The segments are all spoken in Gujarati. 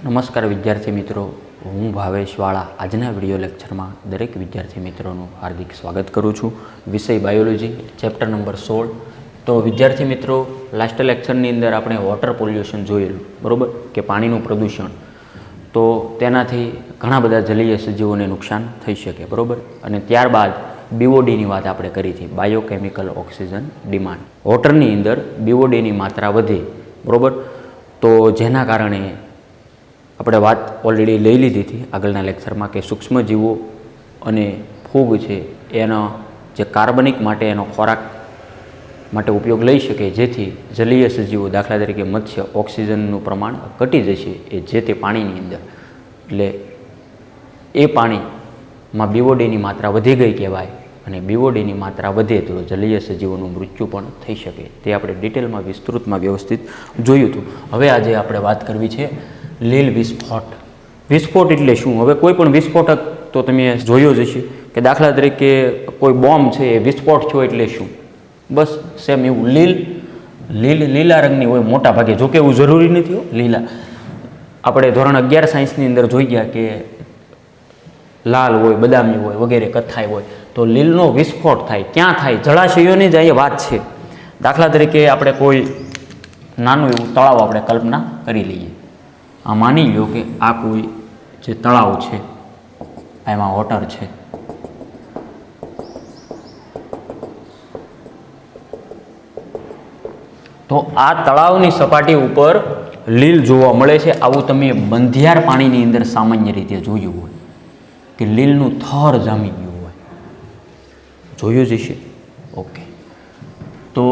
નમસ્કાર વિદ્યાર્થી મિત્રો, હું ભાવેશ વાળા આજના વિડીયો લેક્ચરમાં દરેક વિદ્યાર્થી મિત્રોનું હાર્દિક સ્વાગત કરું છું. વિષય બાયોલોજી, ચેપ્ટર નંબર 16. તો વિદ્યાર્થી મિત્રો, લાસ્ટ લેક્ચરની અંદર આપણે વોટર પોલ્યુશન જોયેલું, બરાબર, કે પાણીનું પ્રદૂષણ. તો તેનાથી ઘણા બધા જલીય સજીવોને નુકસાન થઈ શકે, બરાબર. અને ત્યારબાદ બીઓડીની વાત આપણે કરી હતી, બાયોકેમિકલ ઓક્સિજન ડિમાન્ડ. વોટરની અંદર બીઓડીની માત્રા વધે, બરાબર. તો જેના કારણે આપણે વાત ઓલરેડી લઈ લીધી હતી આગળના લેક્ચરમાં કે સૂક્ષ્મજીવો અને ફૂગ છે એનો જે કાર્બનિક માટે એનો ખોરાક માટે ઉપયોગ લઈ શકે, જેથી જલીય સજીવો દાખલા તરીકે મત્સ્ય ઓક્સિજનનું પ્રમાણ ઘટી જશે એ જે તે પાણીની અંદર. એટલે એ પાણીમાં બીઓડીની માત્રા વધી ગઈ કહેવાય, અને બીઓડીની માત્રા વધે તો જલીય સજીવોનું મૃત્યુ પણ થઈ શકે. તે આપણે ડિટેલમાં વિસ્તૃતમાં વ્યવસ્થિત જોયું હતું. હવે આજે આપણે વાત કરવી છે લીલ વિસ્ફોટ. વિસ્ફોટ એટલે શું? હવે કોઈ પણ વિસ્ફોટક તો તમે જોયો જ હશે કે દાખલા તરીકે કોઈ બોમ્બ છે એ વિસ્ફોટ થયો એટલે શું? બસ સેમ એવું લીલા રંગની હોય મોટા ભાગે, જોકે એવું જરૂરી નથી. લીલા આપણે ધોરણ 11 સાયન્સની અંદર જોઈ ગયા કે લાલ હોય, બદામી હોય, વગેરે કથ્થાઈ હોય. તો લીલનો વિસ્ફોટ થાય ક્યાં થાય? જળાશયોની જ અહીંયા વાત છે. દાખલા તરીકે આપણે કોઈ નાનું એવું તળાવ આપણે કલ્પના કરી લઈએ. આ માની લો કે આ કોઈ જે તળાવ છે, એમાં વોટર છે. તો આ તળાવની સપાટી ઉપર લીલ જોવા મળે છે. આવું તમે બંધિયાર પાણીની અંદર સામાન્ય રીતે જોયું હોય કે લીલનું થર જામી ગયું હોય, જોયું જ હશે. ઓકે, તો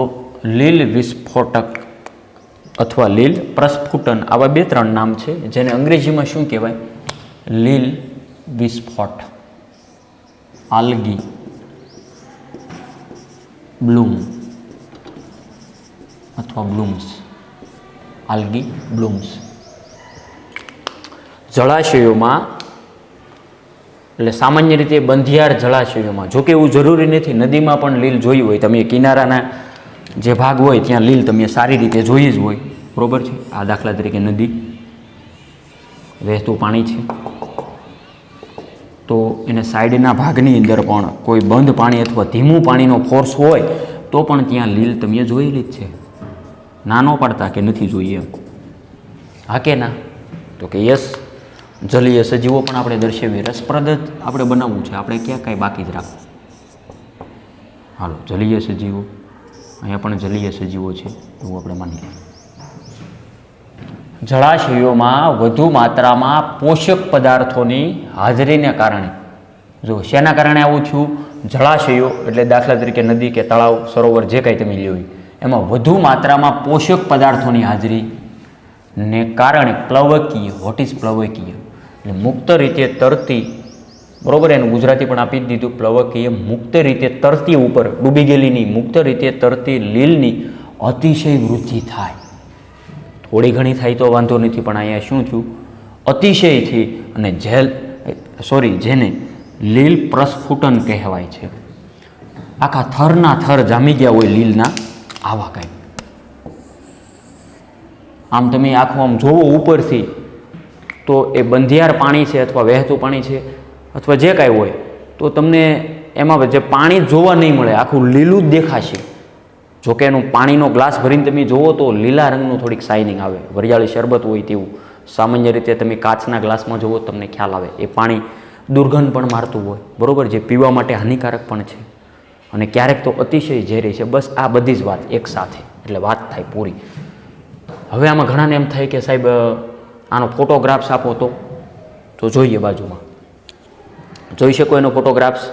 લીલ વિસ્ફોટક અથવા લીલ પ્રસ્ફુટન, આવા 2-3 નામ છે, જેને અંગ્રેજીમાં શું કહેવાય? લીલ વિસ્ફોટ, આલ્ગી બ્લૂમ અથવા બ્લૂમ્સ, આલ્ગી બ્લૂમ્સ. જળાશયોમાં, એટલે સામાન્ય રીતે બંધિયાર જળાશયોમાં, જોકે એવું જરૂરી નથી, નદીમાં પણ લીલ જોઈ હોય તમે. કિનારાના જે ભાગ હોય ત્યાં લીલ તમે સારી રીતે જોઈ જ હોય, બરાબર છે. આ દાખલા તરીકે નદી, વહેતું પાણી છે, તો એને સાઈડના ભાગની અંદર પણ કોઈ બંધ પાણી અથવા ધીમું પાણીનો ફોર્સ હોય તો પણ ત્યાં લીલ તમે જોયેલી જ છે. નાનો પડતા કે નથી જોઈએ એમ? હા કે ના? તો કે યસ. જલીય સજીવો પણ આપણે દર્શાવીએ, રસપ્રદ જ આપણે બનાવવું છે, આપણે ક્યાં કાંઈ બાકી જ રાખવું. હાલો, જલીય સજીવો, અહીંયા પણ જલીય સજીવો છે એવું આપણે માની લઈએ. જળાશયોમાં વધુ માત્રામાં પોષક પદાર્થોની હાજરીને કારણે, જો શેના કારણે આવું થયું? જળાશયો એટલે દાખલા તરીકે નદી કે તળાવ, સરોવર, જે કાંઈ તમે લ્યો, એમાં વધુ માત્રામાં પોષક પદાર્થોની હાજરીને કારણે પ્લવકીય, વોટ ઇઝ પ્લવકીય? એટલે મુક્ત રીતે તરતી, બરાબર, એનું ગુજરાતી પણ આપી જ દીધું. પ્લવકીય મુક્ત રીતે તરતી, ઉપર ડૂબી ગયેલી નહીં, મુક્ત રીતે તરતી લીલની અતિશય વૃદ્ધિ થાય. થોડી ઘણી થાય તો વાંધો નથી, પણ અહીંયા શું થયું? અતિશયથી. અને જેને લીલ પ્રસ્ફુટન કહેવાય છે. આખા થરના થર જામી ગયા હોય લીલના, આવા કંઈક. આમ તમે આખું આમ જોવો ઉપરથી તો એ બંધિયાર પાણી છે અથવા વહેતું પાણી છે અથવા જે કાંઈ હોય, તો તમને એમાં જે પાણી જોવા નહીં મળે, આખું લીલું જ દેખાશે. જોકે એનું પાણીનો ગ્લાસ ભરીને તમે જુઓ તો લીલા રંગનું થોડીક શાઇનિંગ આવે, વરિયાળી શરબત હોય તેવું. સામાન્ય રીતે તમે કાચના ગ્લાસમાં જુઓ તમને ખ્યાલ આવે. એ પાણી દુર્ગંધ પણ મારતું હોય, બરાબર, જે પીવા માટે હાનિકારક પણ છે, અને ક્યારેક તો અતિશય ઝેરી છે. બસ આ બધી જ વાત એક સાથે, એટલે વાત થાય પૂરી. હવે આમાં ઘણાને એમ થાય કે સાહેબ આનો ફોટોગ્રાફ્સ આપો તો જોઈએ. બાજુમાં જોઈ શકો એનો ફોટોગ્રાફ્સ.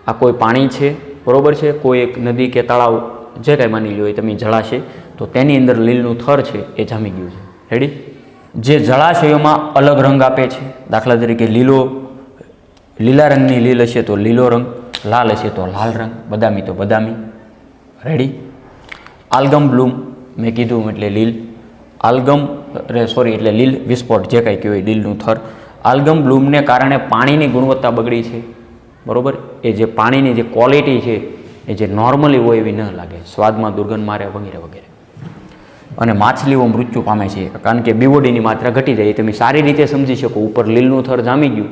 આ કોઈ પાણી છે, બરાબર છે, કોઈ એક નદી કે તળાવ, જે કાંઈ માની લ્યો એ તમે, જળાશય, તો તેની અંદર લીલનું થર છે એ જામી ગયું છે. રેડી? જે જળાશયોમાં અલગ રંગ આપે છે, દાખલા તરીકે લીલા રંગની લીલ હશે તો લીલો રંગ, લાલ હશે તો લાલ રંગ, બદામી તો બદામી. રેડી? આલ્ગમ બ્લૂમ મેં કીધું એટલે લીલ, એટલે લીલ વિસ્ફોટ, જે કાંઈ કહેવાય, લીલનું થર. આલ્ગમ બ્લૂમને કારણે પાણીની ગુણવત્તા બગડી છે, બરાબર. એ જે પાણીની જે ક્વોલિટી છે એ જે નોર્મલી હોય એવી ન લાગે, સ્વાદમાં દુર્ગંધ મારે, વગેરે વગેરે. અને માછલીઓ મૃત્યુ પામે છે, કારણ કે બીઓડીની માત્રા ઘટી જાય. તમે સારી રીતે સમજી શકો. ઉપર લીલનું થર જામી ગયું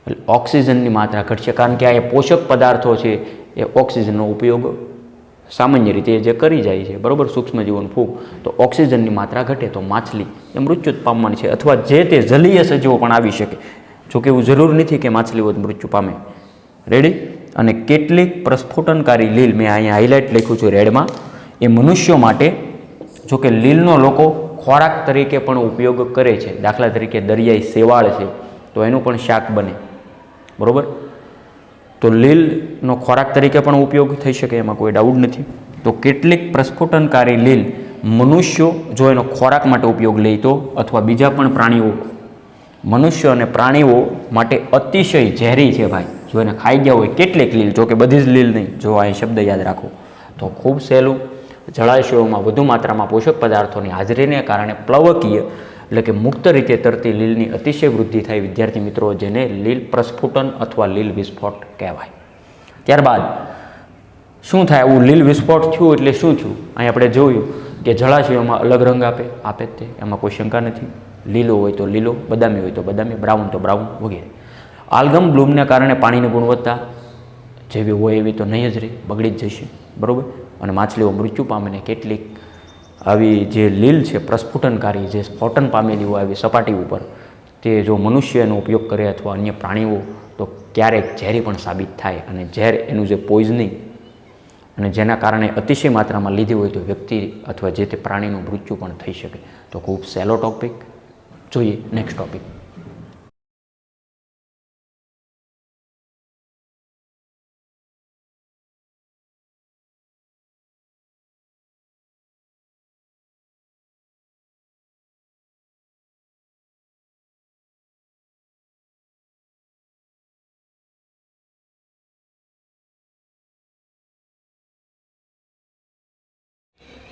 એટલે ઓક્સિજનની માત્રા ઘટશે, કારણ કે આ એ પોષક પદાર્થો છે એ ઓક્સિજનનો ઉપયોગ સામાન્ય રીતે જે કરી જાય છે, બરાબર, સૂક્ષ્મજીવોનું ફૂગ, તો ઓક્સિજનની માત્રા ઘટે તો માછલી એ મૃત્યુ પામવાની છે. અથવા જે તે જલીય સજીવો પણ આવી શકે. જોકે એવું જરૂર નથી કે માછલીઓ જ મૃત્યુ પામે. રેડી. અને કેટલીક પ્રસ્ફુટનકારી લીલ, મેં અહીંયા હાઇલાઇટ લખ્યું છે રેડમાં, એ મનુષ્યો માટે, જોકે લીલનો લોકો ખોરાક તરીકે પણ ઉપયોગ કરે છે. દાખલા તરીકે દરિયાઈ શેવાળ છે તો એનું પણ શાક બને, બરાબર. તો લીલનો ખોરાક તરીકે પણ ઉપયોગ થઈ શકે, એમાં કોઈ ડાઉટ નથી. તો કેટલીક પ્રસ્ફુટનકારી લીલ મનુષ્યો જો એનો ખોરાક માટે ઉપયોગ લે તો, અથવા બીજા પણ પ્રાણીઓ, મનુષ્ય અને પ્રાણીઓ માટે અતિશય ઝેરી છે ભાઈ. જો એને ખાઈ ગયા હોય કેટલીક લીલ, જો કે બધી જ લીલ નહીં, જો અહીં શબ્દ યાદ રાખો તો ખૂબ સહેલું. જળાશયોમાં વધુ માત્રામાં પોષક પદાર્થોની હાજરીને કારણે પ્લવકીય એટલે કે મુક્ત રીતે તરતી લીલની અતિશય વૃદ્ધિ થાય વિદ્યાર્થી મિત્રો, જેને લીલ પ્રસ્ફુટન અથવા લીલ વિસ્ફોટ કહેવાય. ત્યારબાદ શું થાય? આવું લીલ વિસ્ફોટ થયું એટલે શું થયું? અહીં આપણે જોયું કે જળાશયોમાં અલગ રંગ આપે જ તે, એમાં કોઈ શંકા નથી. લીલો હોય તો લીલો, બદામી હોય તો બદામી, બ્રાઉન તો બ્રાઉન વગેરે. આલ્ગમ બ્લૂમને કારણે પાણીની ગુણવત્તા જેવી હોય એવી તો નહીં જ રહી, બગડી જ જશે, બરાબર. અને માછલીઓ મૃત્યુ પામીને કેટલીક આવી જે લીલ છે પ્રસ્ફુટનકારી, જે સ્ફોટન પામેલી હોય આવી સપાટી ઉપર, તે જો મનુષ્ય એનો ઉપયોગ કરે અથવા અન્ય પ્રાણીઓ તો ક્યારેક ઝેરી પણ સાબિત થાય. અને ઝેર એનું જે પોઈઝનિંગ અને જેના કારણે અતિશય માત્રામાં લીધી હોય તો વ્યક્તિ અથવા જે તે પ્રાણીનું મૃત્યુ પણ થઈ શકે. તો ખૂબ સહેલો ટોપિક. જોઈએ નેક્સ્ટ ટોપિક.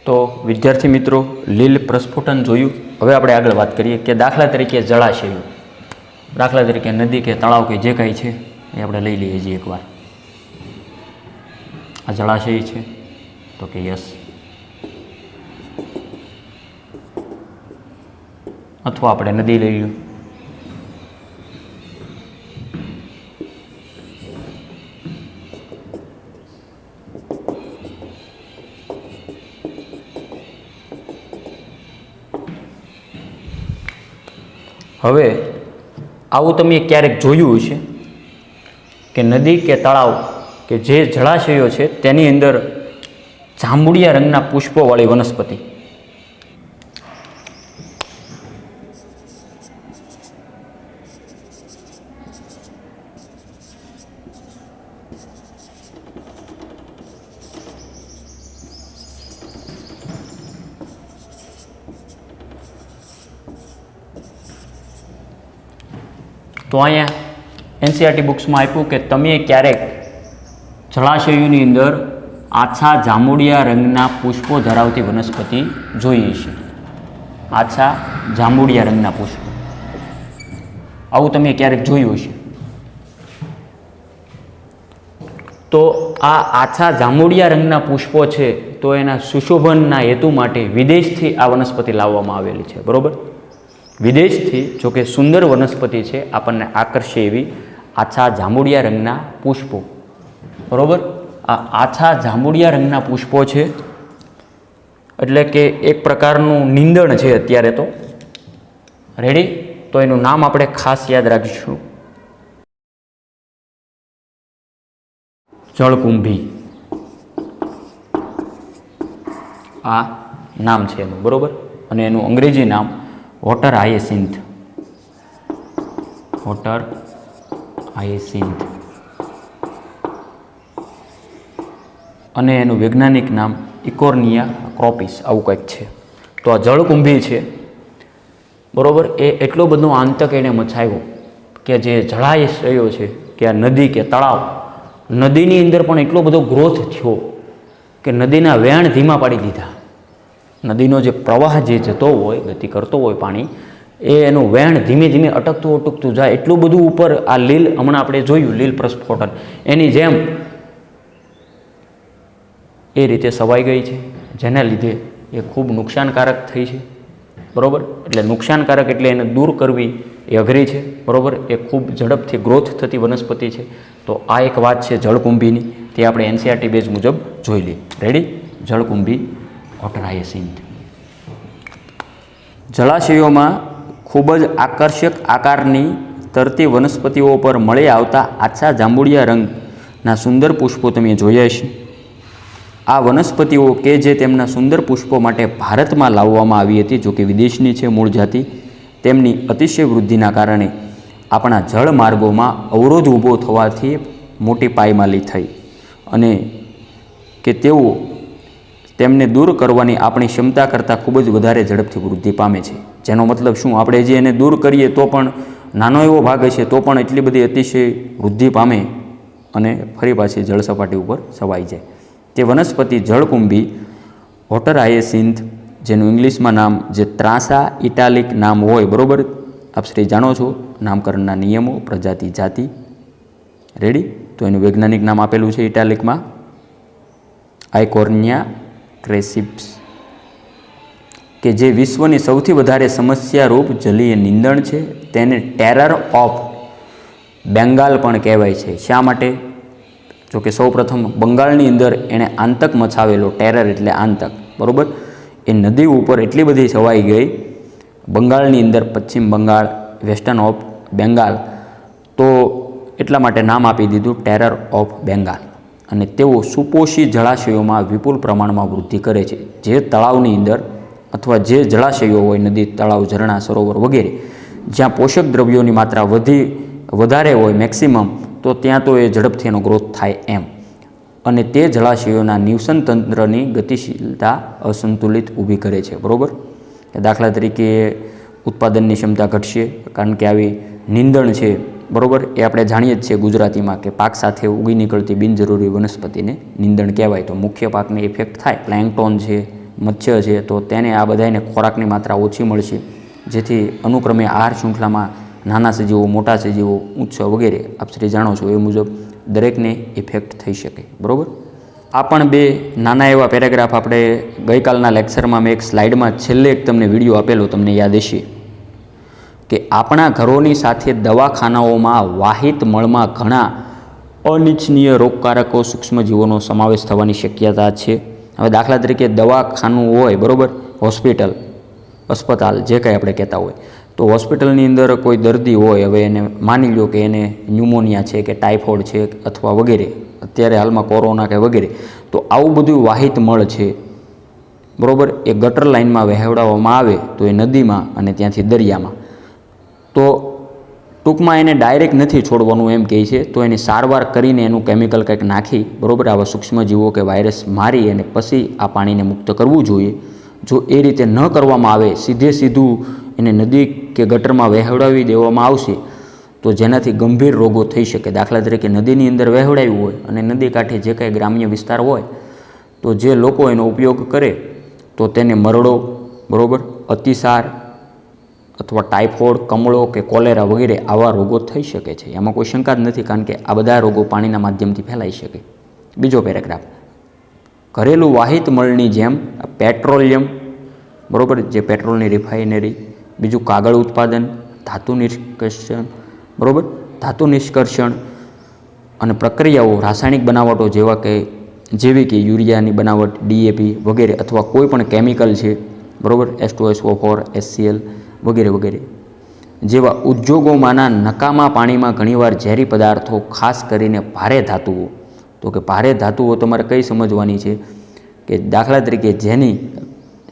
તો વિદ્યાર્થી મિત્રો, લીલ પ્રસ્ફુટન જોયું. હવે આપણે આગળ વાત કરીએ કે દાખલા તરીકે જળાશયો, દાખલા તરીકે નદી કે તળાવ કે જે કાંઈ છે એ આપણે લઈ લઈએ છીએ એકવાર. આ જળાશય છે તો કે યસ, અથવા આપણે નદી લઈ લઈએ. હવે આવું તમે ક્યારેક જોયું છે કે નદી કે તળાવ કે જે જળાશયો છે તેની અંદર જાંબુડિયા રંગના પુષ્પોવાળી વનસ્પતિ, તો અહીંયા એનસીઆરટી બુક્સમાં આપ્યું કે તમે ક્યારેક જળાશયોની અંદર આછા જાંબુડિયા રંગના પુષ્પો ધરાવતી વનસ્પતિ જોઈ છે. આછા જાંબુડિયા રંગના પુષ્પો, આવું તમે ક્યારેક જોયું હશે. તો આ આછા જાંબુડિયા રંગના પુષ્પો છે તો એના સુશોભનના હેતુ માટે વિદેશથી આ વનસ્પતિ લાવવામાં આવેલી છે, બરાબર. વિદેશથી, જોકે સુંદર વનસ્પતિ છે, આપણને આકર્ષે એવી આછા જાંબુડિયા રંગના પુષ્પો, બરાબર. આ આછા જાંબુડિયા રંગના પુષ્પો છે એટલે કે એક પ્રકારનું નીંદણ છે અત્યારે તો. રેડી. તો એનું નામ આપણે ખાસ યાદ રાખીશું, જળકુંભી. આ નામ છે એનું, બરાબર. અને એનું અંગ્રેજી નામ વોટર હાયસિન્થ, વોટર હાયસિન્થ. અને એનું વૈજ્ઞાનિક નામ ઇકોર્નિયા ક્રોપિસ, આવું કંઈક છે. તો આ જળકુંભી છે, બરાબર. એ એટલો બધો આંતક એને મચાવ્યો કે જે જળાશયો છે કે આ નદી કે તળાવ, નદીની અંદર પણ એટલો બધો ગ્રોથ થયો કે નદીના વહેણ ધીમા પાડી દીધા. નદીનો જે પ્રવાહ જે જતો હોય, ગતિ કરતો હોય પાણી, એ એનું વહેણ ધીમે ધીમે અટકતું જાય. એટલું બધું ઉપર આ લીલ, હમણાં આપણે જોયું લીલ પ્રસ્ફોટન, એની જેમ એ રીતે સવાઈ ગઈ છે, જેના લીધે એ ખૂબ નુકસાનકારક થઈ છે, બરાબર. એટલે નુકસાનકારક એટલે એને દૂર કરવી એ અઘરી છે, બરાબર. એ ખૂબ ઝડપથી ગ્રોથ થતી વનસ્પતિ છે. તો આ એક વાત છે જળકુંભીની, તે આપણે એનસીઆરટી બેઝ મુજબ જોઈ લઈએ. રેડી? જળકુંભી water hyacinth. જળાશયોમાં ખૂબ જ આકર્ષક આકારની તરતી વનસ્પતિઓ પર મળી આવતા આછા જાંબુડિયા રંગના સુંદર પુષ્પો તમે જોયા છે. આ વનસ્પતિઓ કે જે તેમના સુંદર પુષ્પો માટે ભારતમાં લાવવામાં આવી હતી, જો કે વિદેશની છે મૂળ જાતિ, તેમની અતિશય વૃદ્ધિના કારણે આપણા જળમાર્ગોમાં અવરોધ ઊભો થવાથી મોટી પાયમાલી થઈ અને કે તેઓ તેમને દૂર કરવાની આપણી ક્ષમતા કરતાં ખૂબ જ વધારે ઝડપથી વૃદ્ધિ પામે છે. જેનો મતલબ શું? આપણે જે એને દૂર કરીએ તો પણ નાનો એવો ભાગ હશે તો પણ એટલી બધી અતિશય વૃદ્ધિ પામે અને ફરી પાછી જળ સપાટી ઉપર છવાઈ જાય. તે વનસ્પતિ જળકુંભી વોટર હાયસિન્થ, જેનું ઇંગ્લિશમાં નામ જે ત્રાસા ઇટાલિક નામ હોય, બરાબર. આપ શ્રી જાણો છો નામકરણના નિયમો, પ્રજાતિ, જાતિ. રેડી? તો એનું વૈજ્ઞાનિક નામ આપેલું છે ઇટાલિકમાં આઇકોર્નિયા ક્રેસિપ્સ, કે જે વિશ્વની સૌથી વધારે સમસ્યારૂપ જલીય નીંદણ છે. તેને ટેરર ઓફ બેંગાલ પણ કહેવાય છે. શા માટે? જો કે સૌ પ્રથમ બંગાળની અંદર એણે આંતક મચાવેલો, ટેરર એટલે આંતક, બરાબર. એ નદી ઉપર એટલી બધી છવાઈ ગઈ બંગાળની અંદર, પશ્ચિમ બંગાળ, વેસ્ટર્ન ઓફ બેંગાલ, તો એટલા માટે નામ આપી દીધું ટેરર ઓફ બેંગાલ. અને તેઓ સુપોષી જળાશયોમાં વિપુલ પ્રમાણમાં વૃદ્ધિ કરે છે. જે તળાવની અંદર અથવા જે જળાશયો હોય, નદી, તળાવ, ઝરણા, સરોવર વગેરે, જ્યાં પોષક દ્રવ્યોની માત્રા વધારે હોય, મેક્સિમમ, તો ત્યાં તો એ ઝડપથી એનો ગ્રોથ થાય એમ. અને તે જળાશયોના નિવસન તંત્રની ગતિશીલતા અસંતુલિત ઊભી કરે છે, બરાબર. દાખલા તરીકે ઉત્પાદનની ક્ષમતા ઘટશે કારણ કે આવી નીંદણ છે, બરાબર. એ આપણે જાણીએ જ છીએ ગુજરાતીમાં કે પાક સાથે ઉગી નીકળતી બિનજરૂરી વનસ્પતિને નીંદણ કહેવાય. તો મુખ્ય પાકને ઇફેક્ટ થાય, પ્લાન્કટોન છે, મત્સ્ય છે, તો તેને આ બધાને ખોરાકની માત્રા ઓછી મળશે, જેથી અનુક્રમે આહાર શૃંખલામાં નાના સજીવો, મોટા સજીવો, ઉચ્ચ વગેરે આપ શ્રી જાણો છો એ મુજબ દરેકને ઇફેક્ટ થઈ શકે, બરાબર. આ પણ બે નાના એવા પેરેગ્રાફ આપણે ગઈકાલના લેક્ચરમાં મેં એક સ્લાઇડમાં છેલ્લે એક તમને વિડીયો આપેલો, તમને યાદ હશે કે આપણા ઘરોની સાથે દવાખાનાઓમાં વાહિત મળમાં ઘણા અનિચ્છનીય રોગકારકો સૂક્ષ્મજીવોનો સમાવેશ થવાની શક્યતા છે. હવે દાખલા તરીકે દવાખાનું હોય, બરાબર, હોસ્પિટલ, અસ્પતાલ, જે કંઈ આપણે કહેતા હોય, તો હોસ્પિટલની અંદર કોઈ દર્દી હોય, હવે એને માની લો કે એને ન્યુમોનિયા છે કે ટાઇફોઇડ છે અથવા વગેરે, અત્યારે હાલમાં કોરોના કે વગેરે, તો આવું બધું વાહિત મળ છે, બરાબર, એ ગટર લાઇનમાં વહેવડાવવામાં આવે તો એ નદીમાં અને ત્યાંથી દરિયામાં, તો ટૂંકમાં એને ડાયરેક્ટ નથી છોડવાનું એમ કહે છે. તો એની સારવાર કરીને એનું કેમિકલ કંઈક નાખી, બરાબર, આવા સૂક્ષ્મજીવો કે વાયરસ મારી અને પછી આ પાણીને મુક્ત કરવું જોઈએ. જો એ રીતે ન કરવામાં આવે, સીધું એને નદી કે ગટરમાં વહેવડાવી દેવામાં આવશે તો જેનાથી ગંભીર રોગો થઈ શકે. દાખલા તરીકે નદીની અંદર વહેવડાવ્યું હોય અને નદી કાંઠે જે કાંઈ ગ્રામ્ય વિસ્તાર હોય તો જે લોકો એનો ઉપયોગ કરે તો તેને મરડો, બરાબર, અતિસાર અથવા ટાઇફોઇડ, કમળો કે કોલેરા વગેરે આવા રોગો થઈ શકે છે. એમાં કોઈ શંકા જ નથી, કારણ કે આ બધા રોગો પાણીના માધ્યમથી ફેલાઈ શકે. બીજો પેરેગ્રાફ, ઘરેલું વાહિત મળની જેમ પેટ્રોલિયમ, બરાબર, જે પેટ્રોલની રિફાઇનરી, બીજું કાગળ ઉત્પાદન, ધાતુ નિષ્કર્ષણ, બરાબર, ધાતુ નિષ્કર્ષણ અને પ્રક્રિયાઓ, રાસાયણિક બનાવટો જેવી કે યુરિયાની બનાવટ, ડીએપી વગેરે, અથવા કોઈ પણ કેમિકલ છે, બરાબર, H2SO4, HCl વગેરે વગેરે જેવા ઉદ્યોગોમાંના નકામા પાણીમાં ઘણીવાર ઝેરી પદાર્થો, ખાસ કરીને ભારે ધાતુઓ. તો કે ભારે ધાતુઓ તમારે કઈ સમજવાની છે કે દાખલા તરીકે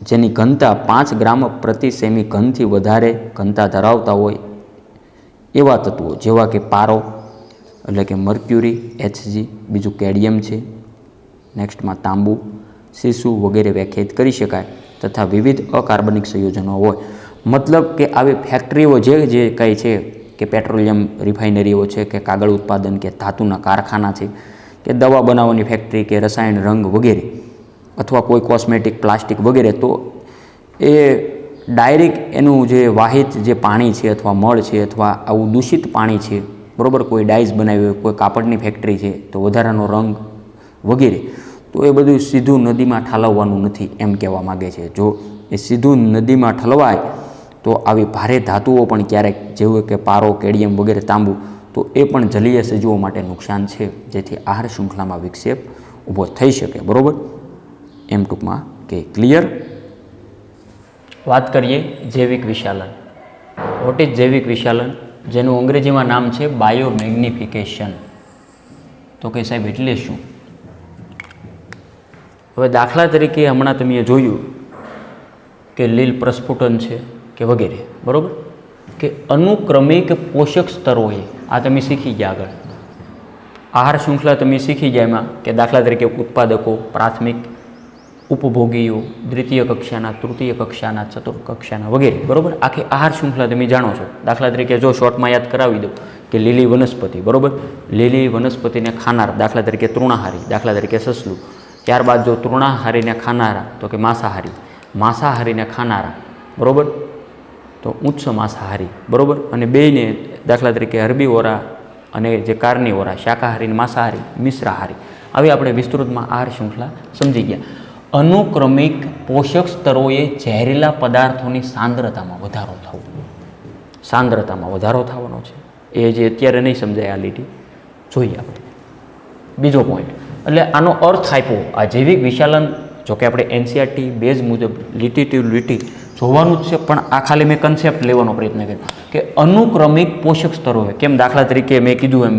જેની ઘનતા 5 ગ્રામ પ્રતિ સેમી ઘનથી વધારે ઘનતા ધરાવતા હોય એવા તત્વો, જેવા કે પારો એટલે કે મર્ક્યુરી, Hg, બીજું કેડમિયમ છે, નેક્સ્ટમાં તાંબુ, સીસુ વગેરે વ્યાખ્યાયિત કરી શકાય, તથા વિવિધ અકાર્બનિક સંયોજનો હોય. મતલબ કે આવી ફેક્ટરીઓ જે કંઈ છે કે પેટ્રોલિયમ રિફાઇનરીઓ છે કે કાગળ ઉત્પાદન કે ધાતુના કારખાના છે કે દવા બનાવવાની ફેક્ટરી કે રસાયણ, રંગ વગેરે, અથવા કોઈ કોસ્મેટિક, પ્લાસ્ટિક વગેરે, તો એ ડાયરેક્ટ એનું જે વાહિત જે પાણી છે અથવા મળ છે અથવા આવું દૂષિત પાણી છે, બરાબર, કોઈ ડાઇઝ બનાવી હોય, કોઈ કાપડની ફેક્ટરી છે તો વધારાનો રંગ વગેરે, તો એ બધું સીધું નદીમાં ઠાલવવાનું નથી એમ કહેવા માગે છે. જો એ સીધું નદીમાં ઠલવાય તો આવી ભારે ધાતુઓ પણ ક્યારેક જેવું કે પારો, કેડમિયમ વગેરે, તાંબુ, તો એ પણ જલીય સજીવો માટે નુકસાન છે, જેથી આહાર શૃંખલામાં વિક્ષેપ ઊભો થઈ શકે. બરાબર, એમ ટૂંકમાં કે ક્લિયર. વાત કરીએ જૈવિક વિશાલન. વોટ ઇઝ જૈવિક વિશાલન, જેનું અંગ્રેજીમાં નામ છે બાયોમેગ્નિફિકેશન. તો કે સાહેબ એટલે શું? હવે દાખલા તરીકે હમણાં તમે જોયું કે લીલ પ્રસ્ફુટન છે કે વગેરે, બરાબર, કે અનુક્રમિક પોષક સ્તરોએ આ તમે શીખી ગયા. આગળ આહાર શૃંખલા તમે શીખી ગયા એમાં કે દાખલા તરીકે ઉત્પાદકો, પ્રાથમિક, ઉપભોગીઓ, દ્વિતીય કક્ષાના, તૃતીય કક્ષાના, ચતુર્થ કક્ષાના વગેરે, બરાબર. આખી આહાર શૃંખલા તમે જાણો છો. દાખલા તરીકે જો શોર્ટમાં યાદ કરાવી દો કે લીલી વનસ્પતિ, બરાબર, લીલી વનસ્પતિને ખાનાર, દાખલા તરીકે તૃણાહારી, દાખલા તરીકે સસલું. ત્યારબાદ જો તૃણાહારીને ખાનારા તો કે માંસાહારી, માંસાહારીને ખાનારા, બરાબર, તો ઉચ્ચ માંસાહારી, બરાબર. અને બેયને દાખલા તરીકે હર્બીવોરા અને જે કાર્નિવોરા, શાકાહારી અને માંસાહારી, મિશ્રાહારી, આવી આપણે વિસ્તૃતમાં આહાર શૃંખલા સમજી ગયા. અનુક્રમિક પોષક સ્તરોએ ઝેરીલા પદાર્થોની સાંદ્રતામાં વધારો થવો, સાંદ્રતામાં વધારો થવાનો છે. એ જે અત્યારે નહીં સમજાય આ લીટી જોઈએ આપણે. બીજો પોઈન્ટ, એટલે આનો અર્થ આપ્યો આ જૈવિક વિશાલન. જોકે આપણે એનસીઆરટી બેઝ મુજબ લીટી ટુ લીટી જોવાનું જ છે, પણ આ ખાલી મેં કન્સેપ્ટ લેવાનો પ્રયત્ન કર્યો કે અનુક્રમિક પોષક સ્તરો હોય. કેમ? દાખલા તરીકે મેં કીધું એમ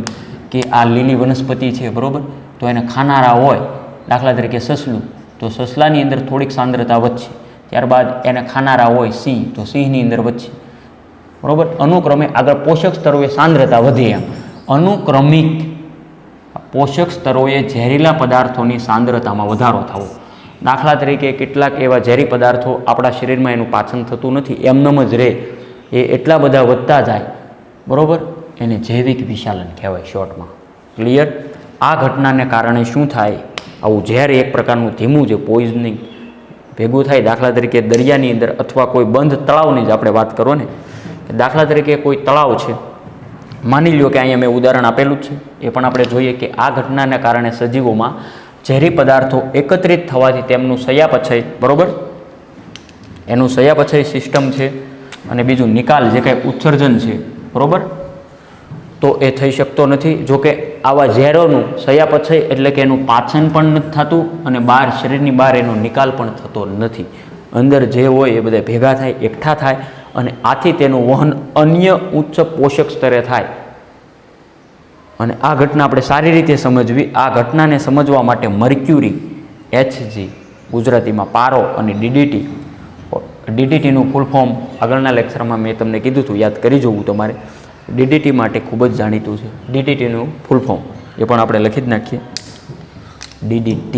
કે આ લીલી વનસ્પતિ છે, બરાબર, તો એને ખાનારા હોય, દાખલા તરીકે સસલું, તો સસલાની અંદર થોડીક સાંદ્રતા વધશે. ત્યારબાદ એને ખાનારા હોય સિંહ, તો સિંહની અંદર વધશે, બરાબર. અનુક્રમે આગળ પોષક સ્તરોએ સાંદ્રતા વધે. એમ અનુક્રમિક પોષક સ્તરોએ ઝેરીલા પદાર્થોની સાંદ્રતામાં વધારો થવો. દાખલા તરીકે કેટલાક એવા ઝેરી પદાર્થો આપણા શરીરમાં એનું પાચન થતું નથી, એમનેમ જ રહે, એ એટલા બધા વધતા જાય, બરાબર, એને જૈવિક વિશાલન કહેવાય શોર્ટમાં. ક્લિયર. આ ઘટનાને કારણે શું થાય? આવું ઝેર એક પ્રકારનું ધીમું જે પોઈઝનિંગ ભેગું થાય. દાખલા તરીકે દરિયાની અંદર અથવા કોઈ બંધ તળાવની જ આપણે વાત કરો ને, દાખલા તરીકે કોઈ તળાવ છે, માની લો કે અહીંયા મેં ઉદાહરણ આપેલું જ છે, એ પણ આપણે જોઈએ કે આ ઘટનાને કારણે સજીવોમાં ઝેરી પદાર્થો એકત્રિત થવાથી તેમનું ચયાપચય, બરાબર, એનું ચયાપચય સિસ્ટમ છે, અને બીજું નિકાલ જે કાંઈ ઉત્સર્જન છે, બરાબર, તો એ થઈ શકતો નથી. જોકે આવા ઝેરોનું ચયાપચય એટલે કે એનું પાચન પણ નથી થતું, અને બહાર શરીરની બહાર એનો નિકાલ પણ થતો નથી. અંદર જે હોય એ બધા ભેગા થાય, એકઠા થાય, અને આથી તેનું વહન અન્ય ઉચ્ચ પોષક સ્તરે થાય. અને આ ઘટના આપણે સારી રીતે સમજવી. આ ઘટનાને સમજવા માટે મર્ક્યુરી, HG ગુજરાતીમાં પારો, અને DDT, DDTનું ફૂલ ફોર્મ આગળના લેક્ચરમાં મેં તમને કીધું હતું, યાદ કરી જવું તમારે. DDT માટે ખૂબ જ જાણીતું છે. DDTનું ફૂલ ફોર્મ એ પણ આપણે લખી જ નાખીએ. DDT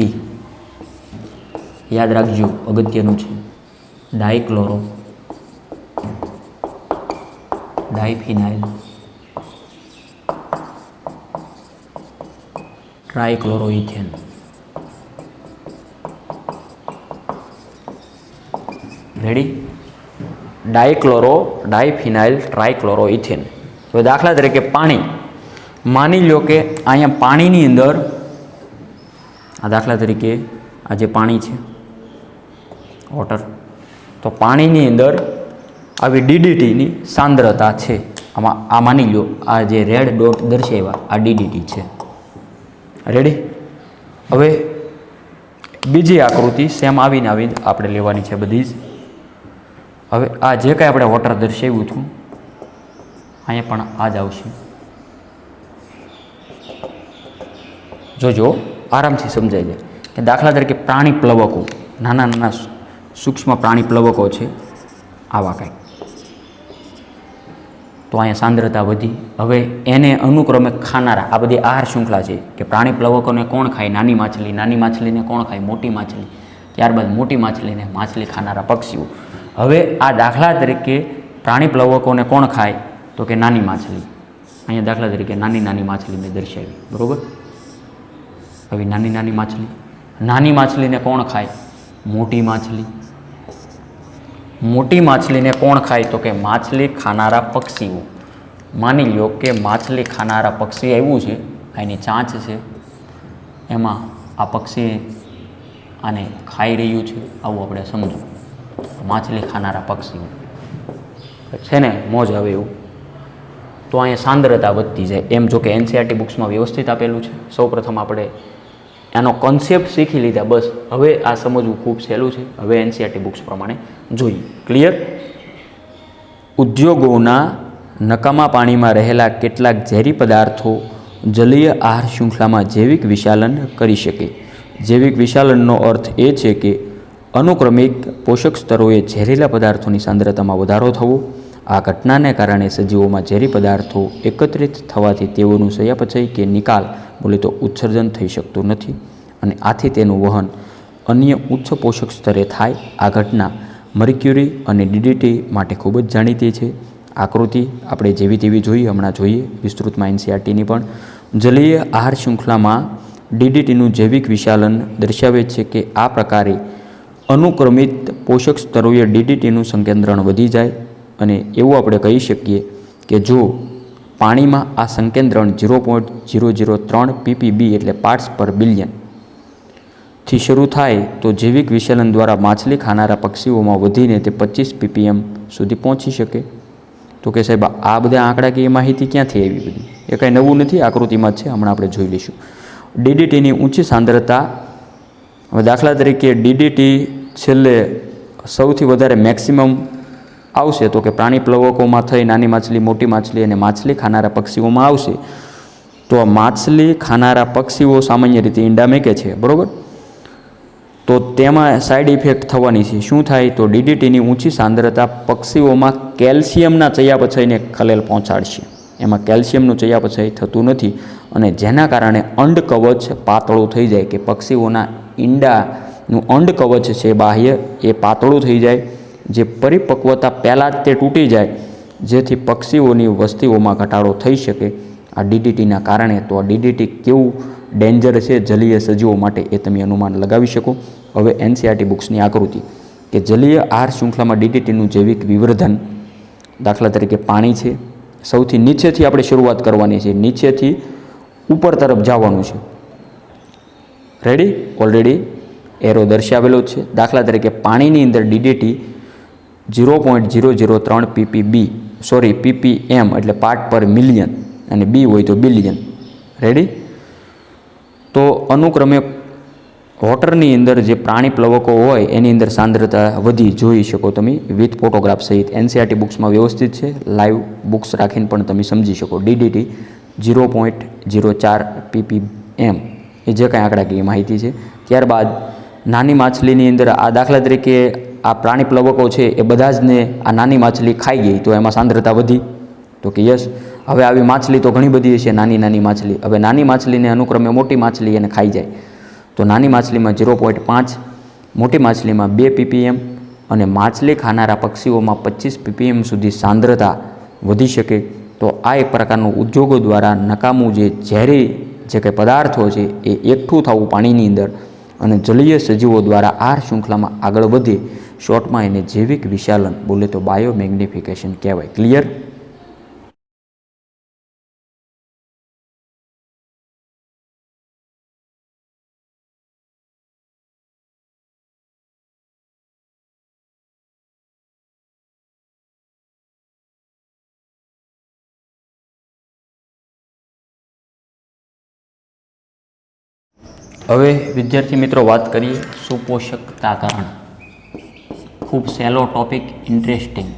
યાદ રાખજો, અગત્યનું છે. ડાયક્લોરો ડાયફિનાઇલ ટ્રાયક્લોરોઇથેન. રેડી? ડાયક્લોરો ડાયફિનાઇલ ટ્રાયક્લોરોઇથેન. તો દાખલા તરીકે પાણી, માની લો કે અહીંયા પાણીની અંદર આ દાખલા તરીકે આ જે પાણી છે, વોટર, તો પાણીની અંદર આવી DDTની સાંદ્રતા છે. આમાં આ માની લો આ જે રેડ ડોટ દર્શાવ્યા આ DDT છે. રેડી? હવે બીજી આકૃતિ સેમ આવીને આપણે લેવાની છે બધી જ. હવે આ જે કાંઈ આપણે વોટર દર્શાવ્યું હતું અહીંયા પણ આ જ આવશે. જોજો, આરામથી સમજાઈ જાય કે દાખલા તરીકે પ્રાણી પ્લવકો, નાના નાના સૂક્ષ્મ પ્રાણી પ્લવકો છે, આવા કાંઈક, તો અહીંયા સાંદ્રતા વધી. હવે એને અનુક્રમે ખાનારા, આ બધી આહાર શૃંખલા છે કે પ્રાણી પ્લવકોને કોણ ખાય? નાની માછલી, નાની માછલીને કોણ ખાય? મોટી માછલી, ત્યારબાદ મોટી માછલીને માછલી ખાનારા પક્ષીઓ. હવે આ દાખલા તરીકે પ્રાણી પ્લવકોને કોણ ખાય? તો કે નાની માછલી. અહીંયા દાખલા તરીકે નાની નાની માછલી મેં દર્શાવી, બરાબર. હવે નાની નાની માછલી, નાની માછલીને કોણ ખાય? મોટી માછલી. મોટી માછલીને કોણ ખાય? તો કે માછલી ખાનારા પક્ષીઓ. માની લો કે માછલી ખાનારા પક્ષી આવ્યું છે, એની ચાંચ છે, એમાં આ પક્ષી આને ખાઈ રહ્યું છે, આવું આપણે સમજો. માછલી ખાનારા પક્ષીઓ છે ને, મોજ આવે એવું. તો અહીંયા સાંદ્રતા વધતી જાય એમ. જો કે એનસીઆરટી બુક્સમાં વ્યવસ્થિત આપેલું છે. સૌપ્રથમ આપણે આનો કોન્સેપ્ટ શીખી લીધા, બસ હવે આ સમજવું ખૂબ સહેલું છે. હવે એનસીઆરટી બુક્સ પ્રમાણે જોઈએ. ક્લિયર? ઉદ્યોગોના નકામા પાણીમાં રહેલા કેટલાક ઝેરી પદાર્થો જલીય આહાર શૃંખલામાં જૈવિક વિશાલન કરી શકે. જૈવિક વિશાલનનો અર્થ એ છે કે અનુક્રમિક પોષક સ્તરોએ ઝેરીલા પદાર્થોની સાંદ્રતામાં વધારો થવો. આ ઘટનાને કારણે સજીવોમાં ઝેરી પદાર્થો એકત્રિત થવાથી તેઓનું ચયાપચય કે નિકાલ બોલે તો ઉત્સર્જન થઈ શકતું નથી અને આથી તેનું વહન અન્ય ઉચ્ચ પોષક સ્તરે થાય. આ ઘટના મર્ક્યુરી અને ડીડીટી માટે ખૂબ જ જાણીતી છે. આકૃતિ આપણે જેવી તેવી જોઈએ, હમણાં જોઈએ વિસ્તૃતમાં એનસીઆરટીની પણ. જલીય આહાર શૃંખલામાં ડીડીટીનું જૈવિક વિશાલન દર્શાવે છે કે આ પ્રકારે અનુક્રમિત પોષક સ્તરોએ ડીડીટીનું સંકેન્દ્રણ વધી જાય અને એવું આપણે કહી શકીએ કે જો પાણીમાં આ સંકેન્દ્રણ 0.003 ppb એટલે પાર્ટ્સ પર બિલિયન થી શરૂ થાય તો જૈવિક વિશાલન દ્વારા માછલી ખાનારા પક્ષીઓમાં વધીને તે 25 ppm સુધી પહોંચી શકે. તો કે સાહેબ આ બધા આંકડાકીય માહિતી ક્યાંથી આવી? બધી એ કાંઈ નવું નથી, આકૃતિમાં જ છે, હમણાં આપણે જોઈ લઈશું. ડીડીટીની ઊંચી સાંદ્રતા. હવે દાખલા તરીકે ડીડીટી છેલ્લે સૌથી વધારે મેક્સિમમ આવશે તો કે પ્રાણી પ્લવકોમાં થઈ નાની માછલી, મોટી માછલી અને માછલી ખાનારા પક્ષીઓમાં આવશે. તો માછલી ખાનારા પક્ષીઓ સામાન્ય રીતે ઈંડા મેકે છે, બરાબર? તો તેમાં સાઈડ ઇફેક્ટ થવાની છે. શું થાય? તો ડીડીટીની ઊંચી સાંદ્રતા પક્ષીઓમાં કેલ્શિયમના ચયાપચયને ખલેલ પહોંચાડશે. એમાં કેલ્શિયમનું ચયાપચય થતું નથી અને જેના કારણે અંડકવચ પાતળું થઈ જાય કે પક્ષીઓના ઈંડાનું અંડકવચ છે બાહ્ય એ પાતળું થઈ જાય, જે પરિપક્વતા પહેલાં જ તે તૂટી જાય, જેથી પક્ષીઓની વસ્તીઓમાં ઘટાડો થઈ શકે આ ડીડીટીના કારણે. તો આ ડીડીટી કેવું ડેન્જર છે જલીય સજીવો માટે એ તમે અનુમાન લગાવી શકો. હવે એનસીઆરટી બુક્સની આકૃતિ કે જલીય આહાર શૃંખલામાં ડીડીટીનું જૈવિક વિવર્ધન. દાખલા તરીકે પાણી છે, સૌથી નીચેથી આપણે શરૂઆત કરવાની છે, નીચેથી ઉપર તરફ જવાનું છે. રેડી? ઓલરેડી એરો દર્શાવેલો છે. દાખલા તરીકે પાણીની અંદર ડીડીટી 0.003 ppm એટલે પાર્ટ પર મિલિયન અને બી હોય તો બિલિયન. રેડી? તો અનુક્રમે વોટરની અંદર જે પ્રાણી પ્લવકો હોય એની અંદર સાંદ્રતા વધી જોઈ શકો તમે વિથ ફોટોગ્રાફ સહિત. એનસીઆરટી બુક્સમાં વ્યવસ્થિત છે, લાઈવ બુક્સ રાખીને પણ તમે સમજી શકો. ડીડીટી 0.04 ppm એ જે કાંઈ આંકડાકીય માહિતી છે. ત્યારબાદ નાની માછલીની અંદર આ દાખલા તરીકે આ પ્રાણી પ્લવકો છે એ બધા જ ને આ નાની માછલી ખાઈ ગઈ તો એમાં સાંદ્રતા વધી. તો કે યસ. હવે આવી માછલી તો ઘણી બધી છે, નાની નાની માછલી. હવે નાની માછલીને અનુક્રમે મોટી માછલી એને ખાઈ જાય તો નાની માછલીમાં 0.5, મોટી માછલીમાં 2 ppm અને માછલી ખાનારા પક્ષીઓમાં 25 ppm સુધી સાંદ્રતા વધી શકે. તો આ એક પ્રકારનું ઉદ્યોગો દ્વારા નકામું જે ઝેરી જે કંઈ પદાર્થો છે એ એકઠું થવું પાણીની અંદર અને જલીય સજીવો દ્વારા આહાર શૃંખલામાં આગળ વધે. શોર્ટમાં એને જૈવિક વિશાલન બોલે તો બાયોમેગ્નિફિકેશન કહેવાય. ક્લિયર? હવે વિદ્યાર્થી મિત્રો વાત કરીએ સુપોષકતાકરણ. ખૂબ સહેલો ટોપિક, ઇન્ટરેસ્ટિંગ.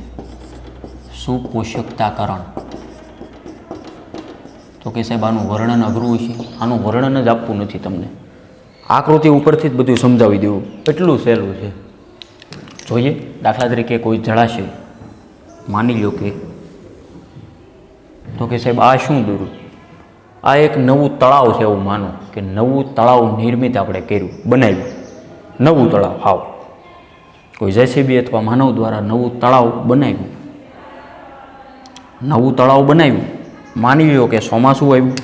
સુપોષકતાકરણ. તો કે સાહેબ આનું વર્ણન અઘરું છે. આનું વર્ણન જ આપવું નથી તમને, આકૃતિ ઉપરથી જ બધું સમજાવી દેવું, એટલું સહેલું છે. જોઈએ દાખલા તરીકે કોઈ જળાશય માની લો કે, તો કે સાહેબ આ શું દોર્યું? આ એક નવું તળાવ છે એવું માનો કે નવું તળાવ નિર્મિત આપણે કર્યું, બનાવ્યું નવું તળાવ. હાવ કોઈ જેસીબી અથવા માનવ દ્વારા નવું તળાવ બનાવ્યું. નવું તળાવ બનાવ્યું, માની લો કે ચોમાસું આવ્યું,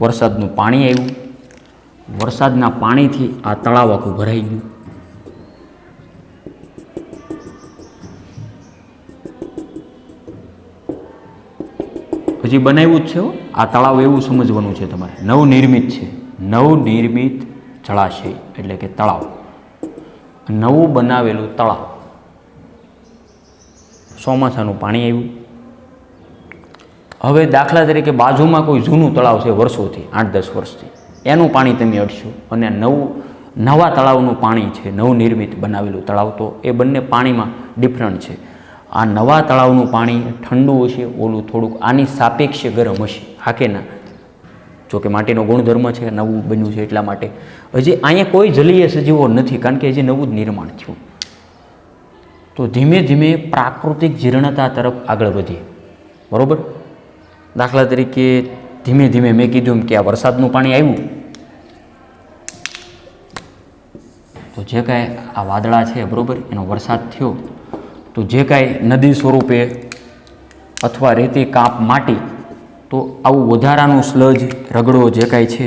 વરસાદનું પાણી આવ્યું, વરસાદના પાણીથી આ તળાવ આખું ભરાઈ ગયું. હજી બનાવ્યું જ છે આ તળાવ, એવું સમજવાનું છે તમારે. નવનિર્મિત છે, નવનિર્મિત જળાશય એટલે કે તળાવ, નવું બનાવેલું તળાવ, ચોમાસાનું પાણી આવ્યું. હવે દાખલા તરીકે બાજુમાં કોઈ જૂનું તળાવ છે વર્ષોથી, 8-10 વર્ષથી, એનું પાણી તમે અડશો અને નવા તળાવનું પાણી છે, નવનિર્મિત બનાવેલું તળાવ, તો એ બંને પાણીમાં ડિફરન્ટ છે. આ નવા તળાવનું પાણી ઠંડુ હશે, ઓલું થોડુંક આની સાપેક્ષે ગરમ હશે. હા કે ના? જોકે માટીનો ગુણધર્મ છે, નવું બન્યું છે એટલા માટે. હજી અહીંયા કોઈ જલીય સજીવો નથી, કારણ કે હજી નવું જ નિર્માણ થયું. તો ધીમે ધીમે પ્રાકૃતિક જીર્ણતા તરફ આગળ વધીએ. બરાબર? દાખલા તરીકે ધીમે ધીમે મેં કીધું કે આ વરસાદનું પાણી આવ્યું, તો જે કાંઈ આ વાદળા છે, બરાબર, એનો વરસાદ થયો, તો જે કાંઈ નદી સ્વરૂપે અથવા રેતી કાંપ માટી, તો આવું વધારાનું સ્લજ રગડો જે કાંઈ છે,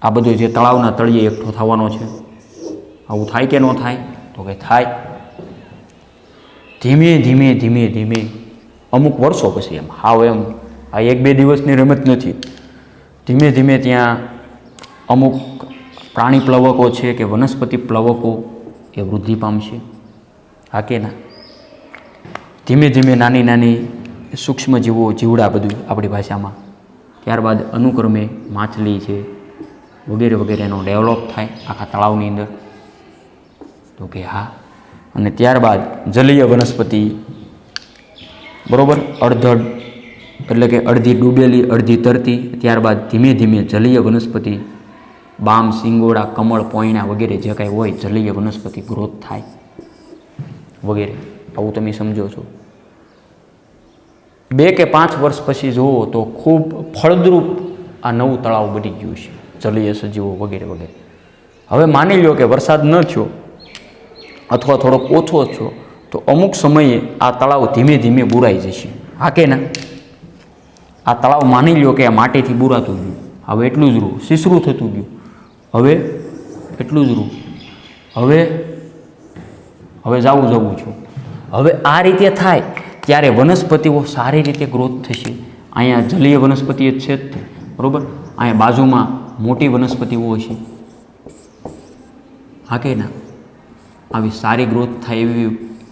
આ બધું જે તળાવના તળિયે એકઠો થવાનો છે. આવું થાય કે ન થાય? તો કે થાય. ધીમે ધીમે ધીમે ધીમે અમુક વર્ષો પછી, એમ હાવ એમ આ 1-2 દિવસની રમત નથી, ધીમે ધીમે ત્યાં અમુક પ્રાણી પ્લવકો છે કે વનસ્પતિ પ્લવકો એ વૃદ્ધિ પામશે. હા કે ના? ધીમે ધીમે નાની નાની સૂક્ષ્મ જીવો, જીવડા, બધું આપણી ભાષામાં. ત્યારબાદ અનુક્રમે માછલી છે વગેરે વગેરે એનો ડેવલપ થાય આખા તળાવની અંદર. તો કે હા. અને ત્યારબાદ જલીય વનસ્પતિ, બરાબર, અડધડ એટલે કે અડધી ડૂબેલી અડધી તરતી. ત્યારબાદ ધીમે ધીમે જલીય વનસ્પતિ, બામ, સિંગોડા, કમળ, પોયણા વગેરે જે કાંઈ હોય જલીય વનસ્પતિ ગ્રોથ થાય વગેરે. આવું તમે સમજો છો. 2 કે 5 વર્ષ પછી જુઓ તો ખૂબ ફળદ્રુપ આ નવું તળાવ બની ગયું છે, જલીય સજીવો વગેરે વગેરે. હવે માની લો કે વરસાદ ન થયો અથવા થોડોક ઓછો થયો, તો અમુક સમયે આ તળાવ ધીમે ધીમે બુરાઈ જશે. હા કે ના? આ તળાવ માની લો કે આ માટીથી બુરાતું ગયું, હવે એટલું જ રૂ સીસરું થતું ગયું, હવે એટલું જ રૂ, હવે જવું છું. હવે આ રીતે થાય ત્યારે વનસ્પતિઓ સારી રીતે ગ્રોથ થશે. અહીંયા જલીય વનસ્પતિ જ છે જ તે, બરાબર. અહીંયા બાજુમાં મોટી વનસ્પતિઓ હશે. હા કે ના? આવી સારી ગ્રોથ થાય એવી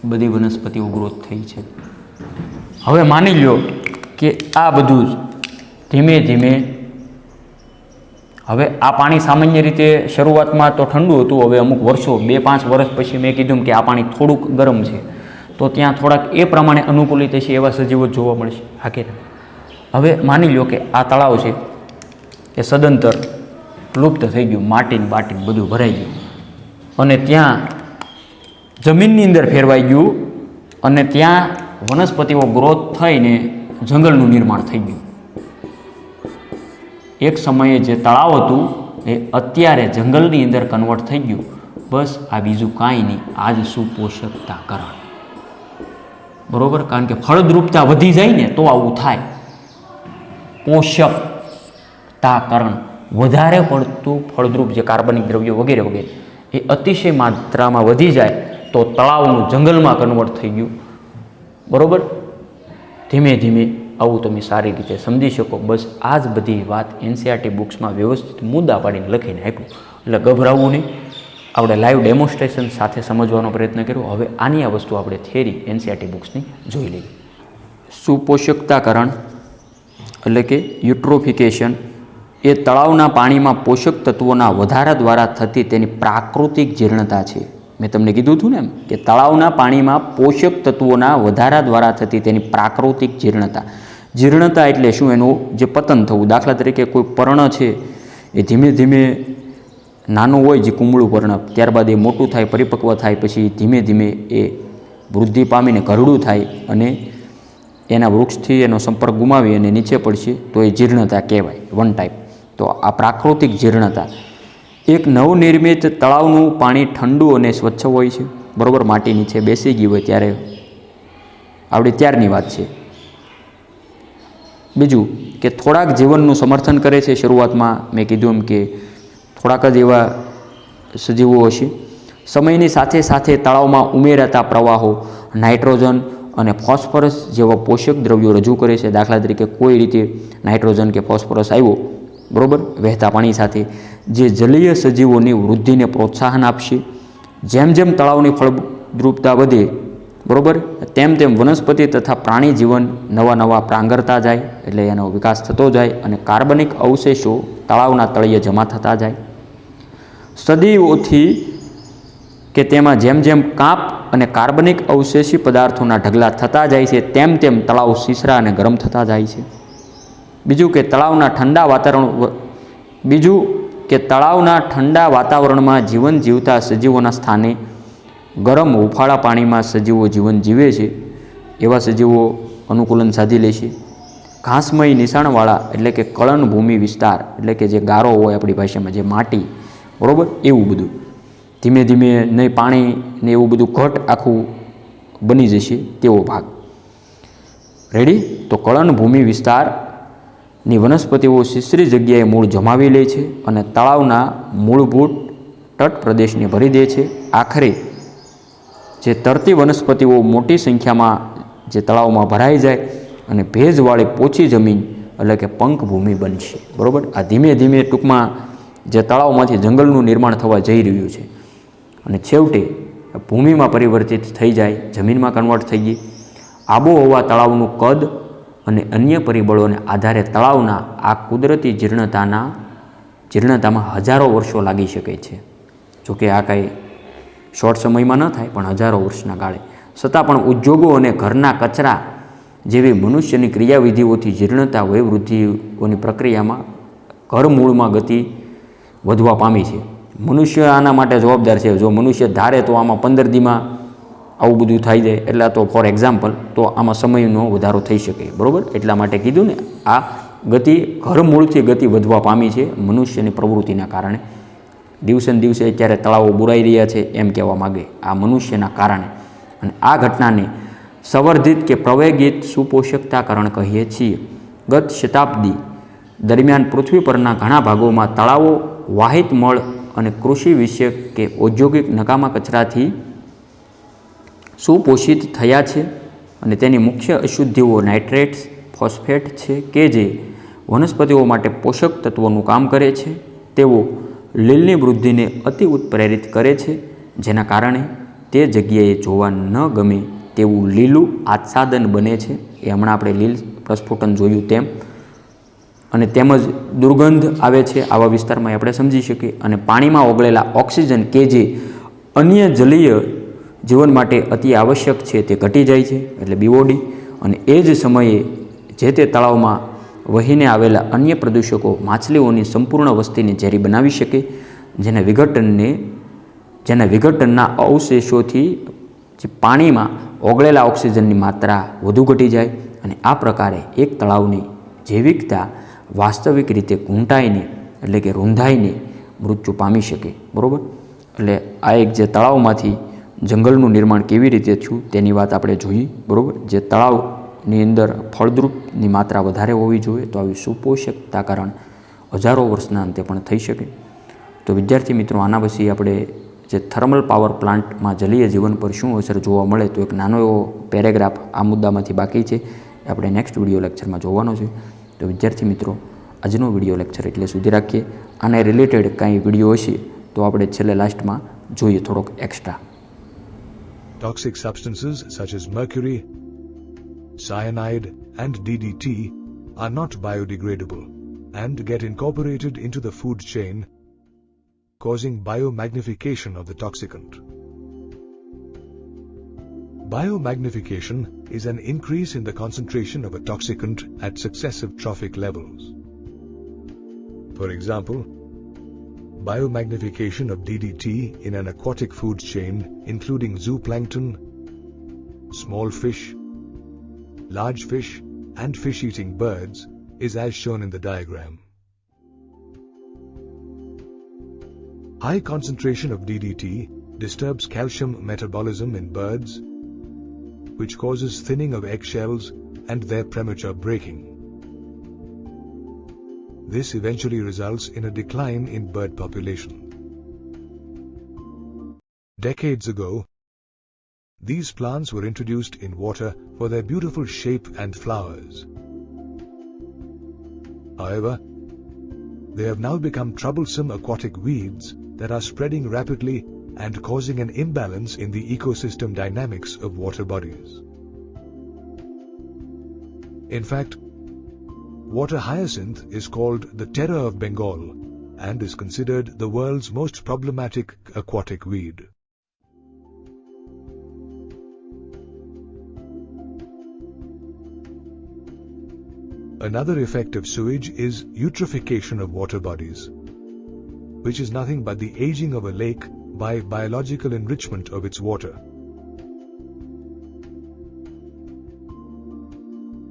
બધી વનસ્પતિઓ ગ્રોથ થઈ છે. હવે માની લો કે આ બધું જ ધીમે ધીમે, હવે આ પાણી સામાન્ય રીતે શરૂઆતમાં તો ઠંડુ હતું, હવે અમુક વર્ષો 2-5 વર્ષ પછી મેં કીધું કે આ પાણી થોડુંક ગરમ છે, તો ત્યાં થોડાક એ પ્રમાણે અનુકૂલિત છે એવા સજીવો જોવા મળશે. હા કે ના? હવે માની લો કે આ તળાવ છે એ સદંતર લુપ્ત થઈ ગયું, માટીને બાટીને બધું ભરાઈ ગયું, અને ત્યાં જમીનની અંદર ફેરવાઈ ગયું, અને ત્યાં વનસ્પતિઓ ગ્રોથ થઈને જંગલનું નિર્માણ થઈ ગયું. એક સમયે જે તળાવ હતું એ અત્યારે જંગલની અંદર કન્વર્ટ થઈ ગયું. બસ આ બીજું કાંઈ નહીં, આ જ સુપોષકતાકરણ. બરાબર? કારણ કે ફળદ્રુપતા વધી જાય ને તો આવું થાય. પોષકતાકરણ, વધારે પડતું ફળદ્રુપ જે કાર્બનિક દ્રવ્યો વગેરે વગેરે એ અતિશય માત્રામાં વધી જાય તો તળાવનું જંગલમાં કન્વર્ટ થઈ ગયું. બરાબર? ધીમે ધીમે આવું તમે સારી રીતે સમજી શકો. બસ આ જ બધી વાત એનસીઈઆરટી બુક્સમાં વ્યવસ્થિત મુદ્દા પાડીને લખીને આપ્યું. એટલે ગભરાવવું નહીં. આપણે લાઈવ ડેમોન્સ્ટ્રેશન સાથે સમજવાનો પ્રયત્ન કર્યો. હવે આની આ વસ્તુ આપણે થિયરી એનસીઈઆરટી બુક્સની જોઈ લઈએ. સુપોષકતાકરણ એટલે કે યુટ્રોફિકેશન એ તળાવના પાણીમાં પોષક તત્વોના વધારા દ્વારા થતી તેની પ્રાકૃતિક જીર્ણતા છે. મેં તમને કીધું હતું ને એમ કે તળાવના પાણીમાં પોષક તત્વોના વધારા દ્વારા થતી તેની પ્રાકૃતિક જીર્ણતા. જીર્ણતા એટલે શું? એનું જે પતન થવું. દાખલા તરીકે કોઈ પર્ણ છે એ ધીમે ધીમે નાનું હોય, જે કુમળું પર્ણ, ત્યારબાદ એ મોટું થાય, પરિપક્વ થાય, પછી ધીમે ધીમે એ વૃદ્ધિ પામીને ઘરડું થાય અને એના વૃક્ષથી એનો સંપર્ક ગુમાવી અને નીચે પડશે, તો એ જીર્ણતા કહેવાય, વન ટાઈપ. તો આ પ્રાકૃતિક જીર્ણતા. એક નવનિર્મિત તળાવનું પાણી ઠંડુ અને સ્વચ્છ હોય છે, બરાબર. માટી નીચે બેસી ગઈ હોય ત્યારે આવડી ત્યારની વાત છે. બીજું કે થોડાક જીવનનું સમર્થન કરે છે. શરૂઆતમાં મેં કીધું એમ કે થોડાક જ એવા સજીવો હશે. સમયની સાથે સાથે તળાવમાં ઉમેરાતા પ્રવાહો નાઇટ્રોજન અને ફોસ્ફરસ જેવા પોષક દ્રવ્યો રજૂ કરે છે. દાખલા તરીકે કોઈ રીતે નાઇટ્રોજન કે ફોસ્ફરસ આવ્યો બરાબર, વહેતા પાણી સાથે, જે જલીય સજીવોની વૃદ્ધિને પ્રોત્સાહન આપશે. જેમ જેમ તળાવની ફળદ્રુપતા વધે, બરાબર, તેમ તેમ વનસ્પતિ તથા પ્રાણી જીવન નવા નવા પ્રાંગરતા જાય, એટલે એનો વિકાસ થતો જાય અને કાર્બનિક અવશેષો તળાવના તળિયે જમા થતા જાય. સદીઓથી કે તેમાં જેમ જેમ કાંપ અને કાર્બનિક અવશેષી પદાર્થોના ઢગલા થતા જાય છે, તેમ તેમ તળાવ સીસરા અને ગરમ થતા જાય છે. બીજું કે તળાવના ઠંડા વાતાવરણમાં જીવન જીવતા સજીવોના સ્થાને ગરમ હુંફાળા પાણીમાં સજીવો જીવન જીવે છે, એવા સજીવો અનુકૂલન સાધી લે છે. ઘાસમય નિશાણવાળા એટલે કે કળન ભૂમિ વિસ્તાર, એટલે કે જે ગારો હોય આપણી ભાષામાં, જે માટી, બરાબર, એવું બધું ધીમે ધીમે નહીં પાણી ને એવું બધું ઘટ આખું બની જશે તેવો ભાગ. રેડી? તો કળન ભૂમિ વિસ્તારની વનસ્પતિઓ સીસરી જગ્યાએ મૂળ જમાવી લે છે અને તળાવના મૂળભૂત તટ પ્રદેશને ભરી દે છે. આખરે જે તરતી વનસ્પતિઓ મોટી સંખ્યામાં જે તળાવમાં ભરાઈ જાય અને ભેજવાળી પોચી જમીન એટલે કે પંકભૂમિ બનશે. બરાબર, આ ધીમે ધીમે ટૂંકમાં જે તળાવમાંથી જંગલનું નિર્માણ થવા જઈ રહ્યું છે અને છેવટે ભૂમિમાં પરિવર્તિત થઈ જાય, જમીનમાં કન્વર્ટ થઈ ગઈ. આબોહવા, તળાવનું કદ અને અન્ય પરિબળોને આધારે તળાવના આ કુદરતી જીર્ણતામાં હજારો વર્ષો લાગી શકે છે. જોકે આ કાંઈ શોર્ટ સમયમાં ન થાય, પણ હજારો વર્ષના ગાળે. છતાં પણ ઉદ્યોગો અને ઘરના કચરા જેવી મનુષ્યની ક્રિયાવિધિઓથી જીર્ણતા વયવૃદ્ધિઓની પ્રક્રિયામાં ઘરમૂળમાં ગતિ વધવા પામી છે. મનુષ્ય આના માટે જવાબદાર છે. જો મનુષ્ય ધારે તો આમાં 15 દીમાં આવું બધું થઈ જાય, એટલે તો ફોર એક્ઝામ્પલ, તો આમાં સમયનો વધારો થઈ શકે. બરાબર, એટલા માટે કીધું ને, આ ગતિ ઘરમૂળથી ગતિ વધવા પામી છે મનુષ્યની પ્રવૃત્તિના કારણે. દિવસે ને દિવસે અત્યારે તળાવો બુરાઈ રહ્યા છે એમ કહેવા માગે, આ મનુષ્યના કારણે. અને આ ઘટનાને સંવર્ધિત કે પ્રવેગિત સુપોષકતાકરણ કહીએ છીએ. ગત શતાબ્દી દરમિયાન પૃથ્વી પરના ઘણા ભાગોમાં તળાવો વાહિત મળ અને કૃષિ વિષયક કે ઔદ્યોગિક નકામા કચરાથી સુપોષિત થયા છે અને તેની મુખ્ય અશુદ્ધિઓ નાઇટ્રેટ્સ, ફોસ્ફેટ છે કે જે વનસ્પતિઓ માટે પોષક તત્વોનું કામ કરે છે. તેઓ લીલની વૃદ્ધિને અતિ ઉત્પ્રેરિત કરે છે, જેના કારણે તે જગ્યાએ જોવા ન ગમે તેવું લીલું આચ્છાદન બને છે. એ હમણાં આપણે લીલ પ્રસ્ફુટન જોયું તેમ. અને તેમજ દુર્ગંધ આવે છે આવા વિસ્તારમાં, આપણે સમજી શકીએ. અને પાણીમાં ઓગળેલા ઓક્સિજન કે જે અન્ય જલીય જીવન માટે અતિ આવશ્યક છે તે ઘટી જાય છે, એટલે બીઓડી. અને એ જ સમયે જે તે તળાવમાં વહીને આવેલા અન્ય પ્રદૂષકો માછલીઓની સંપૂર્ણ વસ્તીને ઝેરી બનાવી શકે, જેના વિઘટનના અવશેષોથી જે પાણીમાં ઓગળેલા ઓક્સિજનની માત્રા વધુ ઘટી જાય અને આ પ્રકારે એક તળાવની જૈવિકતા વાસ્તવિક રીતે ઘૂંટાઈને એટલે કે રૂંધાઈને મૃત્યુ પામી શકે. બરાબર, એટલે આ એક જે તળાવમાંથી જંગલનું નિર્માણ કેવી રીતે થયું તેની વાત આપણે જોઈ. બરાબર, જે તળાવની અંદર ફળદ્રુપની માત્રા વધારે હોવી જોઈએ, તો આવી સુપોષકતાકરણ હજારો વર્ષના અંતે પણ થઈ શકે. તો વિદ્યાર્થી મિત્રો, આના પછી આપણે જે થર્મલ પાવર પ્લાન્ટમાં જલીય જીવન પર શું અસર જોવા મળે, તો એક નાનો એવો પેરેગ્રાફ આ મુદ્દામાંથી બાકી છે, એ આપણે નેક્સ્ટ વિડીયો લેક્ચરમાં જોવાનો છે. તો વિદ્યાર્થી મિત્રો, આજનો વિડીયો લેક્ચર એટલે સુધી રાખીએ. આને રિલેટેડ કાંઈ વિડીયો હશે તો આપણે છેલ્લે લાસ્ટમાં જોઈએ થોડોક extra. Toxic substances such as mercury, cyanide and DDT are not biodegradable and get incorporated into the food chain, causing biomagnification of the toxicant. Biomagnification is an increase in the concentration of a toxicant at successive trophic levels. For example, biomagnification of DDT in an aquatic food chain including zooplankton, small fish, large fish and fish-eating birds is as shown in the diagram. High concentration of DDT disturbs calcium metabolism in birds, which causes thinning of eggshells and their premature breaking. This eventually results in a decline in bird population. Decades ago, these plants were introduced in water for their beautiful shape and flowers. However, they have now become troublesome aquatic weeds that are spreading rapidly and causing an imbalance in the ecosystem dynamics of water bodies. In fact, water hyacinth is called the terror of Bengal and is considered the world's most problematic aquatic weed. Another effect of sewage is eutrophication of water bodies, which is nothing but the aging of a lake by biological enrichment of its water.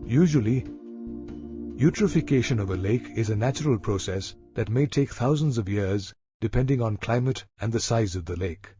Usually, eutrophication of a lake is a natural process that may take thousands of years depending on climate and the size of the lake.